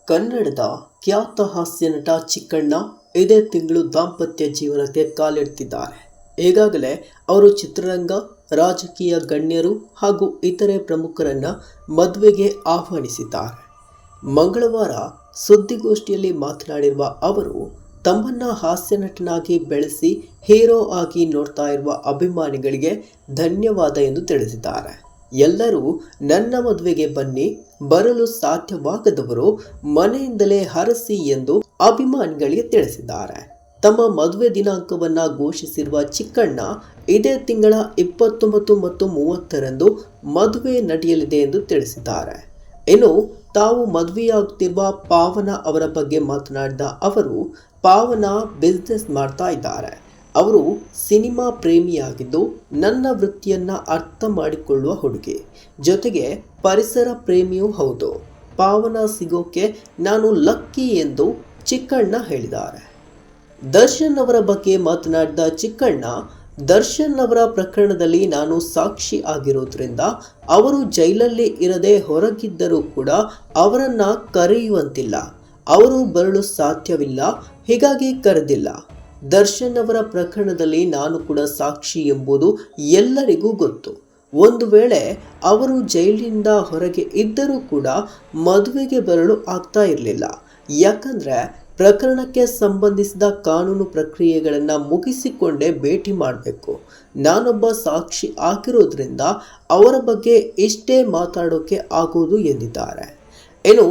ಕನ್ನಡದ ಖ್ಯಾತ ಹಾಸ್ಯ ನಟ ಚಿಕ್ಕಣ್ಣ ಇದೇ ತಿಂಗಳು ದಾಂಪತ್ಯ ಜೀವನಕ್ಕೆ ಕಾಲಿಡ್ತಿದ್ದಾರೆ. ಈಗಾಗಲೇ ಅವರು ಚಿತ್ರರಂಗ, ರಾಜಕೀಯ ಗಣ್ಯರು ಹಾಗೂ ಇತರೆ ಪ್ರಮುಖರನ್ನ ಮದುವೆಗೆ ಆಹ್ವಾನಿಸಿದ್ದಾರೆ. ಮಂಗಳವಾರ ಸುದ್ದಿಗೋಷ್ಠಿಯಲ್ಲಿ ಮಾತನಾಡಿರುವ ಅವರು, ತಮ್ಮನ್ನ ಹಾಸ್ಯ ನಟನಾಗಿ ಬೆಳೆಸಿ ಹೀರೋ ಆಗಿ ನೋಡ್ತಾ ಇರುವ ಅಭಿಮಾನಿಗಳಿಗೆ ಧನ್ಯವಾದ ಎಂದು ತಿಳಿಸಿದ್ದಾರೆ. ಎಲ್ಲರೂ ನನ್ನ ಮದುವೆಗೆ ಬನ್ನಿ, ಬರಲು ಸಾಧ್ಯವಾಗದವರು ಮನೆಯಿಂದಲೇ ಹರಸಿ ಎಂದು ಅಭಿಮಾನಿಗಳಿಗೆ ತಿಳಿಸಿದ್ದಾರೆ. ತಮ್ಮ ಮದುವೆ ದಿನಾಂಕವನ್ನ ಘೋಷಿಸಿರುವ ಚಿಕ್ಕಣ್ಣ ಇದೇ ತಿಂಗಳ 29 ಮತ್ತು 30ರಂದು ಮದುವೆ ನಡೆಯಲಿದೆ ಎಂದು ತಿಳಿಸಿದ್ದಾರೆ. ಇನ್ನು ತಾವು ಮದುವೆಯಾಗುತ್ತಿರುವ ಪಾವನ ಅವರ ಬಗ್ಗೆ ಮಾತನಾಡಿದ ಅವರು, ಪಾವನ ಬಿಸ್ನೆಸ್ ಮಾಡ್ತಾ ಇದ್ದಾರೆ. ಅವರು ಸಿನಿಮಾ ಪ್ರೇಮಿಯಾಗಿದ್ದು ನನ್ನ ವೃತ್ತಿಯನ್ನ ಅರ್ಥ ಮಾಡಿಕೊಳ್ಳುವ ಹುಡುಗಿ, ಜೊತೆಗೆ ಪರಿಸರ ಪ್ರೇಮಿಯೂ ಹೌದು. ಪಾವನ ಸಿಗೋಕೆ ನಾನು ಲಕ್ಕಿ ಎಂದು ಚಿಕ್ಕಣ್ಣ ಹೇಳಿದ್ದಾರೆ. ದರ್ಶನ್ ಅವರ ಬಗ್ಗೆ ಮಾತನಾಡಿದ ಚಿಕ್ಕಣ್ಣ, ದರ್ಶನ್ ಅವರ ಪ್ರಕರಣದಲ್ಲಿ ನಾನು ಸಾಕ್ಷಿ ಆಗಿರೋದ್ರಿಂದ ಅವರು ಜೈಲಲ್ಲಿ ಇರದೆ ಹೊರಗಿದ್ದರೂ ಕೂಡ ಅವರನ್ನ ಕರೆಯುವಂತಿಲ್ಲ. ಅವರು ಬರಲು ಸಾಧ್ಯವಿಲ್ಲ, ಹೀಗಾಗಿ ಕರೆದಿಲ್ಲ. ದರ್ಶನ್ ಅವರ ಪ್ರಕರಣದಲ್ಲಿ ನಾನು ಕೂಡ ಸಾಕ್ಷಿ ಎಂಬುದು ಎಲ್ಲರಿಗೂ ಗೊತ್ತು. ಒಂದು ವೇಳೆ ಅವರು ಜೈಲಿನಿಂದ ಹೊರಗೆ ಇದ್ದರೂ ಕೂಡ ಮದುವೆಗೆ ಬರಲು ಆಗ್ತಾ ಇರಲಿಲ್ಲ. ಯಾಕಂದ್ರೆ ಪ್ರಕರಣಕ್ಕೆ ಸಂಬಂಧಿಸಿದ ಕಾನೂನು ಪ್ರಕ್ರಿಯೆಗಳನ್ನು ಮುಗಿಸಿಕೊಂಡೇ ಭೇಟಿ ಮಾಡಬೇಕು. ನಾನೊಬ್ಬ ಸಾಕ್ಷಿ ಆಗಿರೋದ್ರಿಂದ ಅವರ ಬಗ್ಗೆ ಇಷ್ಟೇ ಮಾತಾಡೋಕೆ ಆಗೋದು ಎಂದಿದ್ದಾರೆ. ಇನ್ನು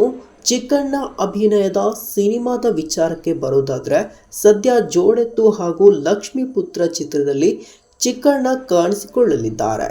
ಚಿಕ್ಕಣ್ಣ ಅಭಿನಯದ ಸಿನಿಮಾದ ವಿಚಾರಕ್ಕೆ ಬರೋದಾದ್ರೆ, ಸದ್ಯ ಜೋಡೆತ್ತು ಹಾಗೂ ಲಕ್ಷ್ಮೀಪುತ್ರ ಚಿತ್ರದಲ್ಲಿ ಚಿಕ್ಕಣ್ಣ ಕಾಣಿಸಿಕೊಳ್ಳಲಿದ್ದಾರೆ.